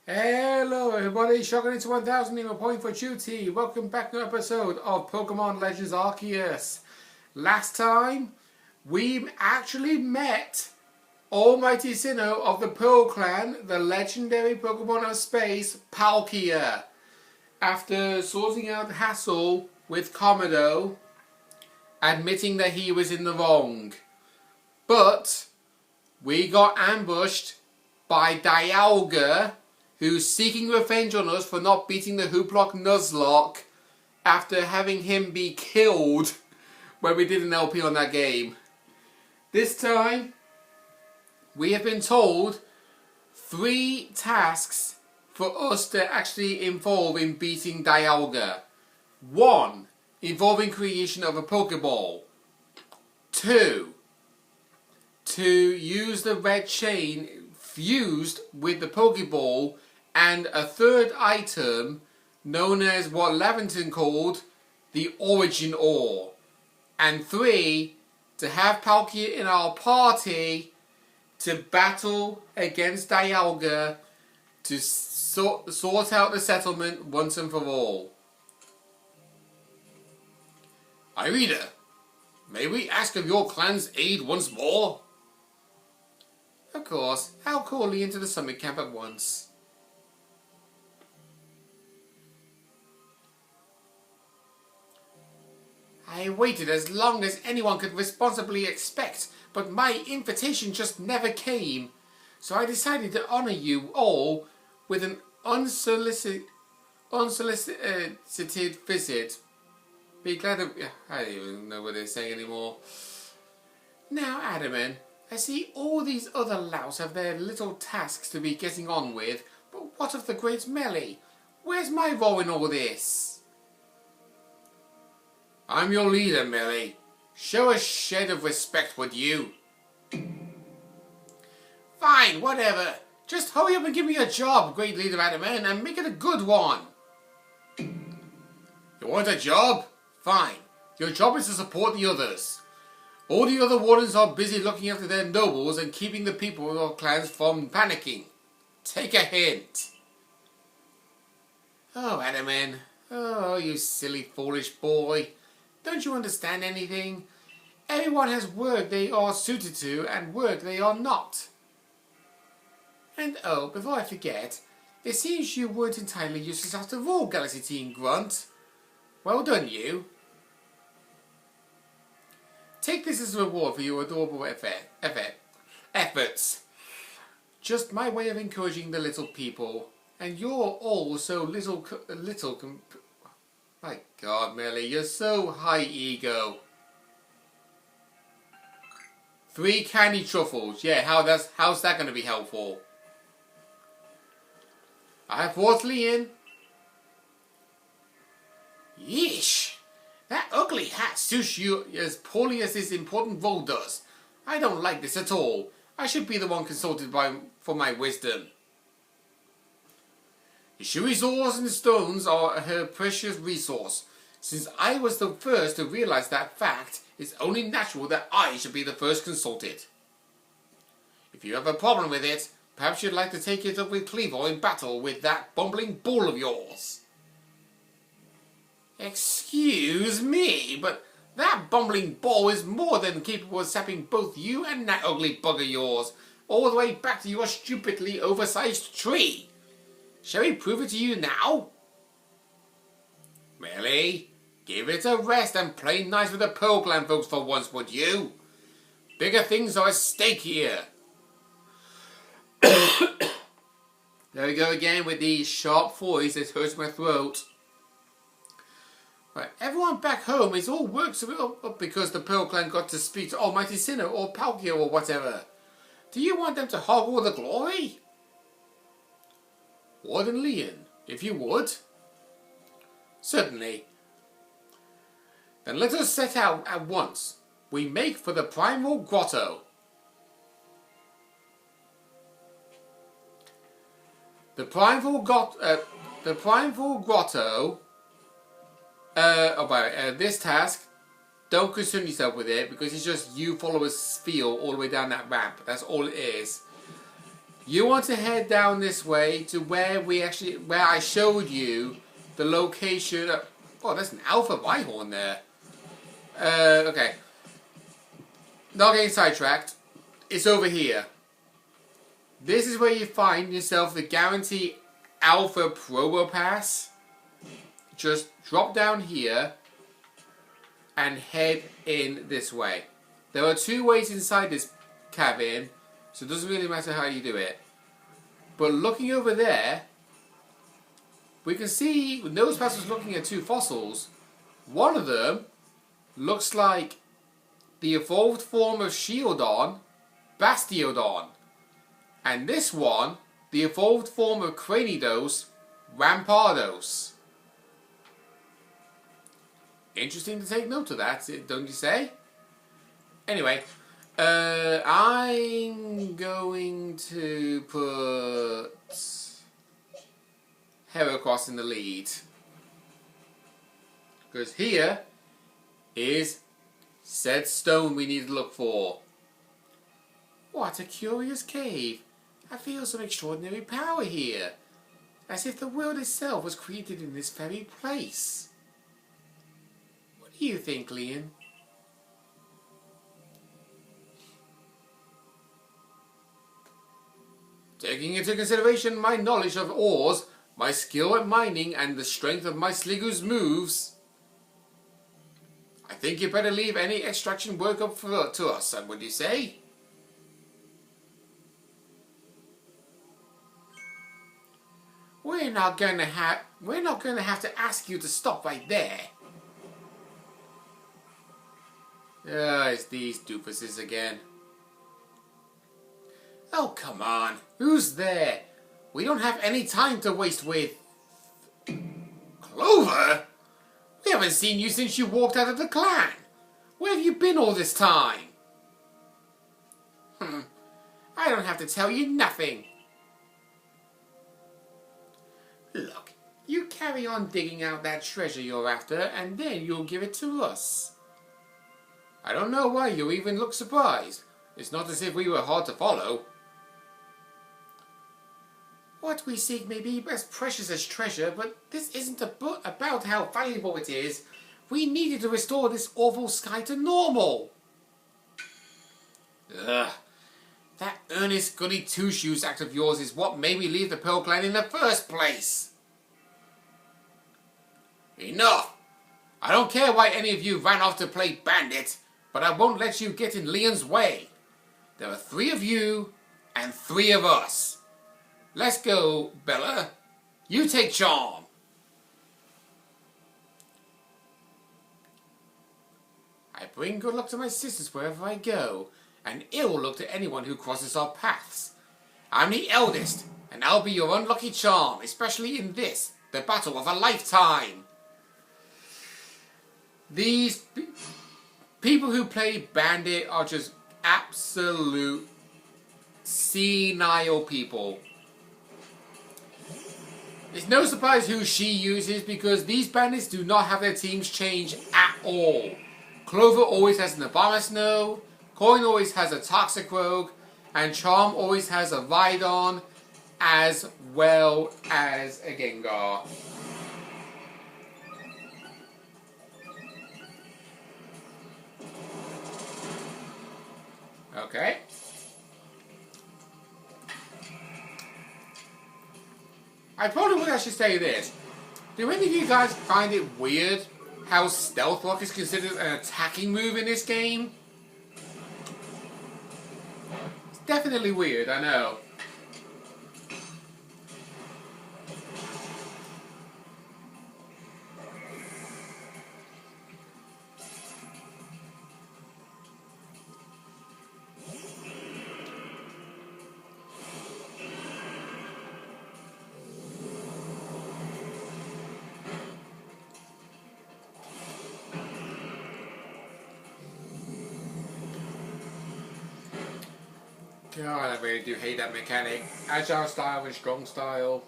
Hello everybody, Shotgun into 1000 reporting for duty. Welcome back to an episode of Pokemon Legends Arceus. Last time, we actually met Almighty Sinnoh of the Pearl Clan, the legendary Pokemon of space, Palkia. After sorting out the hassle with Komodo, admitting that he was in the wrong. But, we got ambushed by Dialga, who's seeking revenge on us for not beating the Hooplock Nuzlocke after having him be killed when we did an LP on that game. This time, we have been told 3 tasks for us to actually involve in beating Dialga. 1. Involving creation of a Pokeball. 2. To use the red chain fused with the Pokeball, and a 3rd item known as what Laventon called the Origin Ore. And 3, to have Palkia in our party to battle against Dialga to sort out the settlement once and for all. Irida, may we ask of your clan's aid once more? Of course, I'll call you into the summit camp at once. I waited as long as anyone could responsibly expect, but my invitation just never came. So I decided to honour you all with an unsolicited visit. Be glad of... I don't even know what they're saying anymore. Now, Adaman, I see all these other louts have their little tasks to be getting on with, but what of the great Melee? Where's my role in all this? I'm your leader, Melee. Show a shade of respect, would you? Fine, whatever. Just hurry up and give me a job, great leader Adaman, and make it a good one. You want a job? Fine. Your job is to support the others. All the other wardens are busy looking after their nobles and keeping the people of clans from panicking. Take a hint. Oh, Adaman. Oh, you silly, foolish boy. Don't you understand anything? Everyone has work they are suited to and work they are not. And oh, before I forget, it seems you weren't entirely useless after all, Galaxy Team Grunt. Well done, you. Take this as a reward for your adorable efforts. Just my way of encouraging the little people. And you're all so my God, Melee, you're so high ego. 3 candy truffles. Yeah, how's that going to be helpful? I have brought Leon. Yeesh. That ugly hat suits you as poorly as this important role does. I don't like this at all. I should be the one consulted for my wisdom. Yushui's ores and stones are her precious resource. Since I was the first to realize that fact, it's only natural that I should be the first consulted. If you have a problem with it, perhaps you'd like to take it up with Cleavor in battle with that bumbling bull of yours. Excuse me, but that bumbling bull is more than capable of sapping both you and that ugly bug of yours, all the way back to your stupidly oversized tree. Shall we prove it to you now? Melee, give it a rest and play nice with the Pearl Clan folks for once, would you? Bigger things are at stake here. There we go again with the sharp voice that hurts my throat. Right, everyone back home is all worked up because the Pearl Clan got to speak to Almighty Sinnoh or Palkia or whatever. Do you want them to hog all the glory? Warden Leon, if you would. Certainly. Then let us set out at once. We make for the Primal Grotto. The Primal Grotto. This task, don't concern yourself with it because it's just you followers feel all the way down that ramp. That's all it is. You want to head down this way to where I showed you the location of, oh, there's an alpha Rhyhorn there. Okay. Not getting sidetracked. It's over here. This is where you find yourself the guarantee alpha promo pass. Just drop down here and head in this way. There are 2 ways inside this cabin, so it doesn't really matter how you do it. But looking over there, we can see Nosepass was looking at 2 fossils. One of them looks like the evolved form of Shieldon, Bastiodon. And this one, the evolved form of Cranidos, Rampardos. Interesting to take note of that, don't you say? Anyway, I'm going to put Heracross in the lead. Because here is said stone we need to look for. What a curious cave. I feel some extraordinary power here. As if the world itself was created in this very place. What do you think, Leon? Taking into consideration my knowledge of ores, my skill at mining, and the strength of my Sliggoo's moves, I think you better leave any extraction work up to us, son, would you say? We're not gonna have to ask you to stop right there. It's these doofuses again. Oh, come on. Who's there? We don't have any time to waste with... Clover? We haven't seen you since you walked out of the clan. Where have you been all this time? I don't have to tell you nothing. Look, you carry on digging out that treasure you're after, and then you'll give it to us. I don't know why you even look surprised. It's not as if we were hard to follow. What we seek may be as precious as treasure, but this isn't about how valuable it is. We needed to restore this awful sky to normal. Ugh. That earnest goody two-shoes act of yours is what made me leave the Pearl Clan in the first place. Enough! I don't care why any of you ran off to play bandit, but I won't let you get in Leon's way. There are 3 of you and 3 of us. Let's go, Bella. You take charm. I bring good luck to my sisters wherever I go, and ill luck to anyone who crosses our paths. I'm the eldest, and I'll be your unlucky charm, especially in this, the battle of a lifetime. These people who play bandit are just absolute senile people. It's no surprise who she uses, because these bandits do not have their teams change at all. Clover always has an Abomasnow, Coin always has a Toxicroak, and Charm always has a Vidon, as well as a Gengar. Okay. I probably would actually say this. Do any of you guys find it weird how Stealth Rock is considered an attacking move in this game? It's definitely weird, I know. God, I really do hate that mechanic. Agile style and strong style.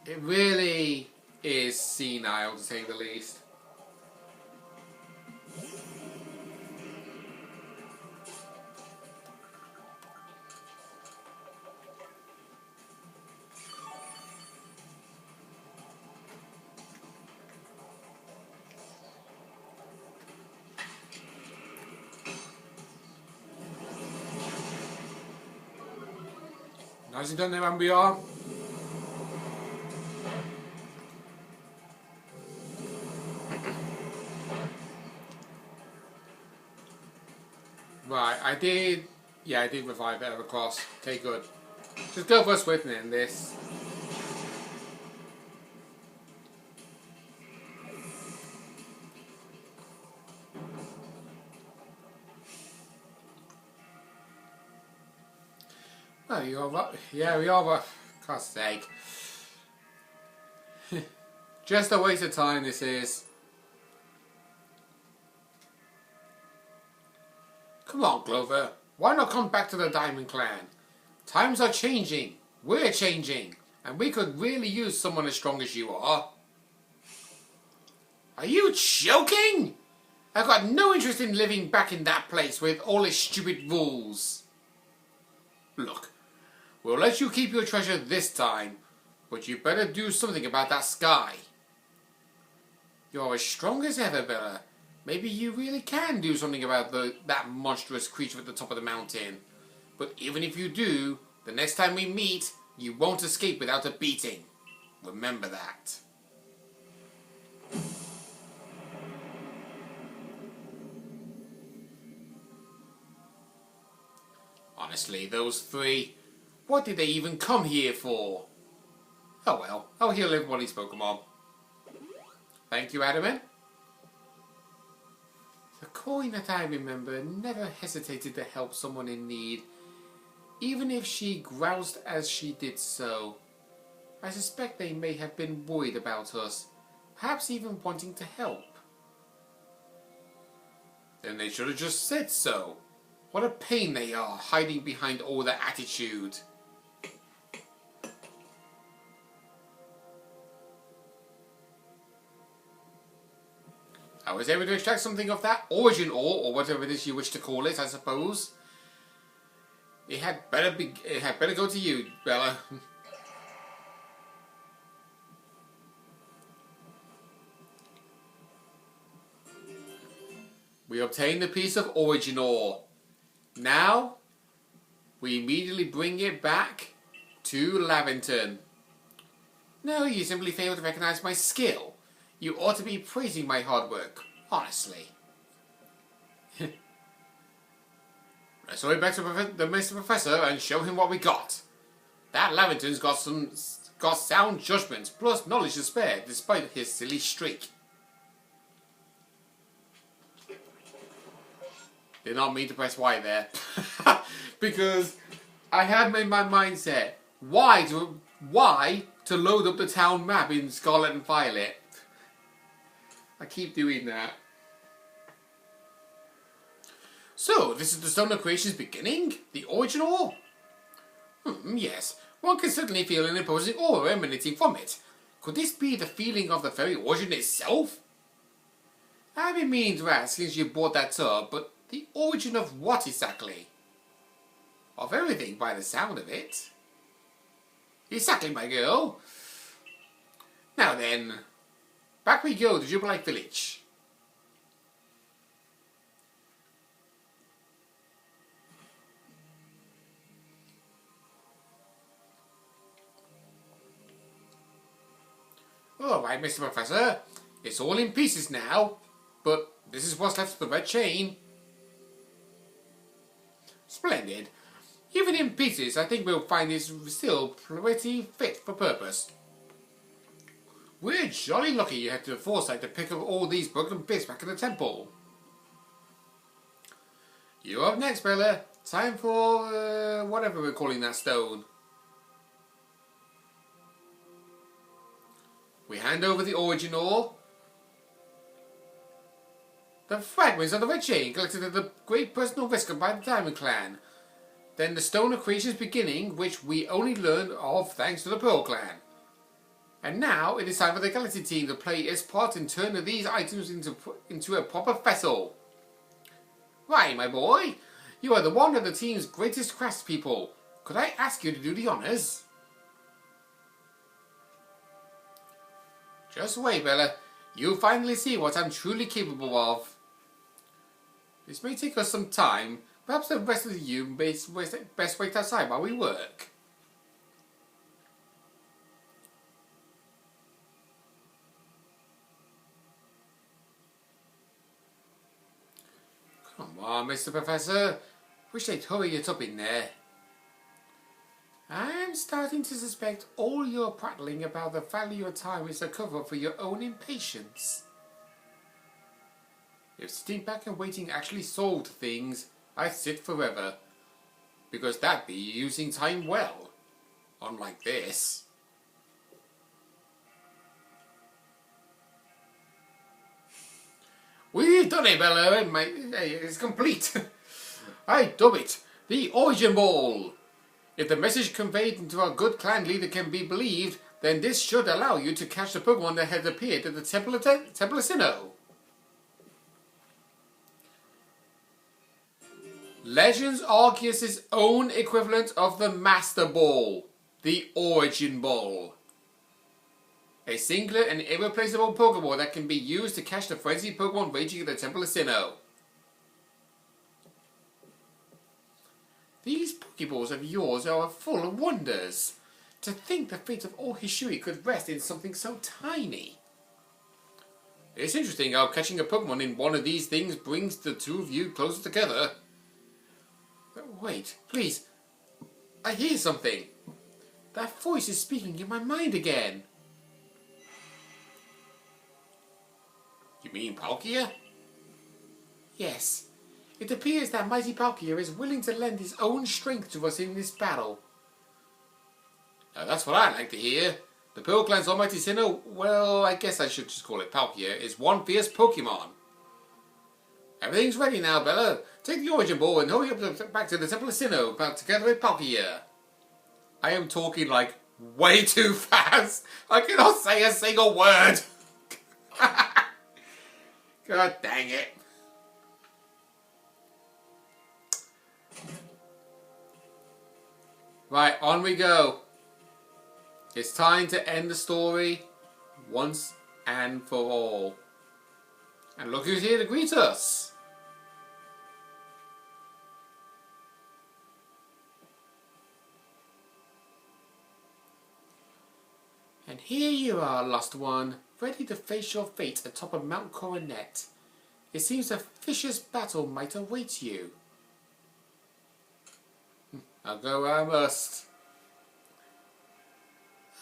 It really is senile, to say the least. Nicely done there, MBR. Right, I did revive it across. Okay, good. Just go for a swift and end this. Oh, you're right. Yeah, we are right. God's sake. Just a waste of time, this is. Come on, Clover. Why not come back to the Diamond Clan? Times are changing. We're changing. And we could really use someone as strong as you are. Are you joking? I've got no interest in living back in that place with all its stupid rules. Look, we'll let you keep your treasure this time, but you better do something about that sky. You're as strong as ever, Bella. Maybe you really can do something about that monstrous creature at the top of the mountain. But even if you do, the next time we meet, you won't escape without a beating. Remember that. Honestly, those three, what did they even come here for? Oh well, I'll heal everybody's Pokemon. Thank you, Adamant. The coin that I remember never hesitated to help someone in need, even if she groused as she did so. I suspect they may have been worried about us, perhaps even wanting to help. Then they should have just said so. What a pain they are, hiding behind all that attitude. I was able to extract something of that origin ore, or whatever it is you wish to call it, I suppose. It had better go to you, Bella. We obtained a piece of origin ore. Now, we immediately bring it back to Lavington. No, you simply failed to recognize my skill. You ought to be praising my hard work, honestly. Let's hurry back to the Mr. Professor and show him what we got. That Lavington's got sound judgment, plus knowledge to spare, despite his silly streak. Did not mean to press Y there. Because I had made my mindset. Why to load up the town map in Scarlet and Violet? I keep doing that. So, this is the Stone of Creation's beginning? The original? Yes. One can certainly feel an imposing aura emanating from it. Could this be the feeling of the very origin itself? I've been meaning to ask since you brought that up, but the origin of what exactly? Of everything, by the sound of it. Exactly, my girl. Now then, back we go to Jubilite Village. Alright, Mr. Professor. It's all in pieces now, but this is what's left of the red chain. Splendid. Even in pieces, I think we'll find this still pretty fit for purpose. We're jolly lucky you had the foresight to pick up all these broken bits back in the temple. You're up next, Bella. Time for whatever we're calling that stone. We hand over the origin ore. The fragments of the red chain collected at the great personal risk by the Diamond Clan. Then the Stone of Creation's beginning, which we only learned of thanks to the Pearl Clan. And now it is time for the Galaxy team to play its part in turning these items into a proper vessel. Right, my boy. You are the one of the team's greatest craftspeople. Could I ask you to do the honours? Just wait, Bella. You'll finally see what I'm truly capable of. This may take us some time. Perhaps the rest of you best wait outside while we work. Come on, Mr. Professor. Wish they'd hurry it up in there. I'm starting to suspect all your prattling about the value of time is a cover for your own impatience. If sitting back and waiting actually solved things, I'd sit forever. Because that'd be using time well. Unlike this. We've done it, Bella. It's complete. I dub it. The Origin Ball. If the message conveyed into our good clan leader can be believed, then this should allow you to catch the Pokemon that had appeared at the Temple of Sinnoh. Legends Arceus' own equivalent of the Master Ball, the Origin Ball. A singular and irreplaceable Pokeball that can be used to catch the frenzied Pokemon raging at the Temple of Sinnoh. These Pokeballs of yours are full of wonders. To think the fate of all Hishui could rest in something so tiny. It's interesting how catching a Pokemon in one of these things brings the two of you closer together. But wait, please. I hear something. That voice is speaking in my mind again. You mean Palkia? Yes. It appears that mighty Palkia is willing to lend his own strength to us in this battle. Now that's what I like to hear. The Pearl Clan's almighty Sinnoh, well, I guess I should just call it Palkia, is one fierce Pokemon. Everything's ready now, Bella. Take the Origin Ball and hurry up back to the Temple of Sinnoh together with Palkia. I am talking like way too fast. I cannot say a single word. God dang it. Right, on we go. It's time to end the story once and for all. And look who's here to greet us. And here you are, lost one, ready to face your fate atop of Mount Coronet. It seems a vicious battle might await you. I'll go where I must.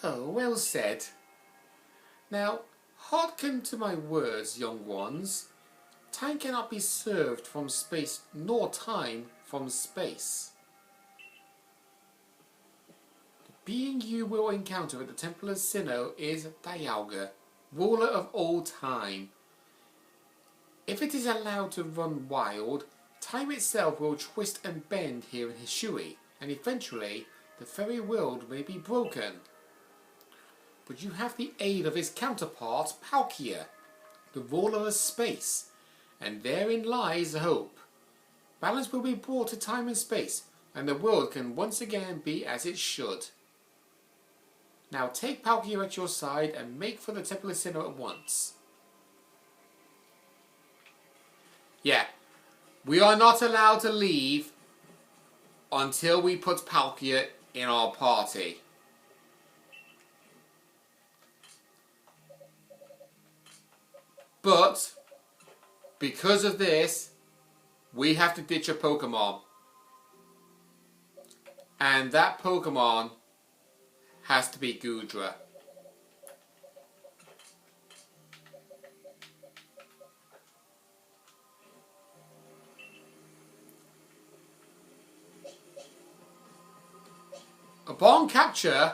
Oh, well said. Now, hearken to my words, young ones. Time cannot be served from space, nor time from space. The being you will encounter at the Temple of Sinnoh is Dialga, ruler of all time. If it is allowed to run wild, time itself will twist and bend here in Hishui, and eventually the very world may be broken. But you have the aid of his counterpart, Palkia, the ruler of space, and therein lies hope. Balance will be brought to time and space, and the world can once again be as it should. Now take Palkia at your side and make for the Temple of Sinnoh at once. Yeah, we are not allowed to leave until we put Palkia in our party. But, because of this, we have to ditch a Pokemon. And that Pokemon has to be Goodra. Upon capture,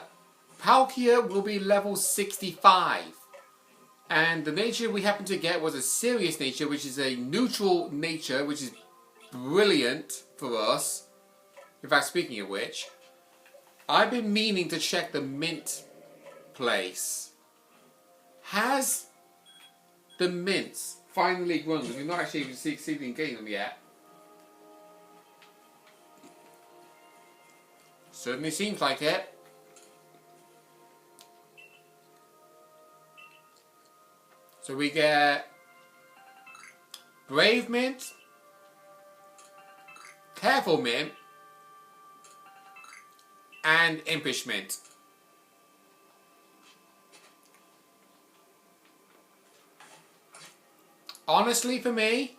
Palkia will be level 65. And the nature we happened to get was a serious nature, which is a neutral nature, which is brilliant for us. In fact, speaking of which, I've been meaning to check the mint place. Has the mints finally grown? Because we've not actually succeeded in getting them yet. Certainly seems like it. So we get Brave Mint, Careful Mint, and Impish Mint. Honestly, for me,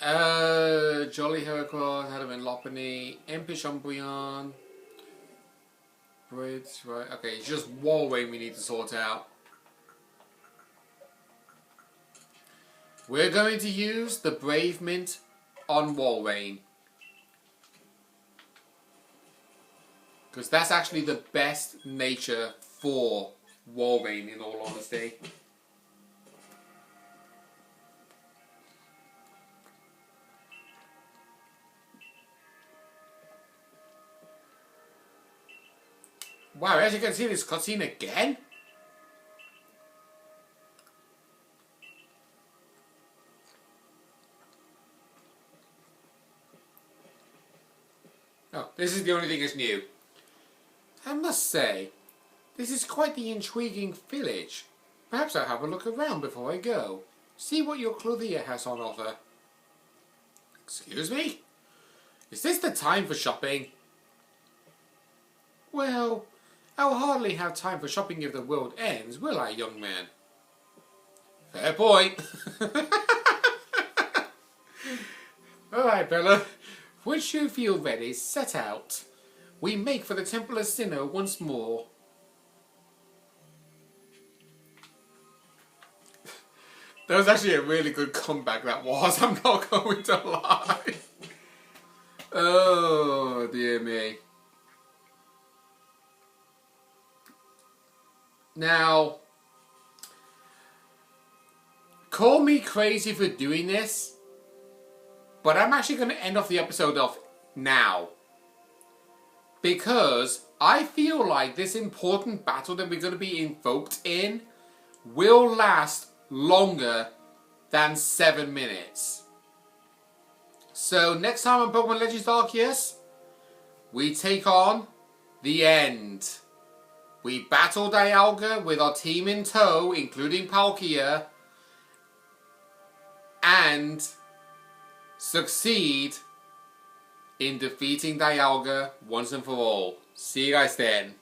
Jolly Heracross, Hadamant Lopunny, Impish Umbreon. Right. Okay, it's just Walrein we need to sort out. We're going to use the Brave Mint on Walrein. Because that's actually the best nature for Walrein, in all honesty. Wow, as you can see this cutscene again? Oh, this is the only thing that's new. I must say, this is quite the intriguing village. Perhaps I'll have a look around before I go. See what your clothier has on offer. Excuse me? Is this the time for shopping? Well, I'll hardly have time for shopping if the world ends, will I, young man? Fair point. Alright, Bella. Once you feel ready, set out. We make for the Temple of Sinnoh once more. That was actually a really good comeback, that was. I'm not going to lie. Oh, dear me. Now, call me crazy for doing this, but I'm actually going to end off the episode off now. Because I feel like this important battle that we're going to be invoked in will last longer than 7 minutes. So next time on Pokemon Legends Arceus, we take on the end. We battle Dialga with our team in tow, including Palkia, and succeed in defeating Dialga once and for all. See you guys then.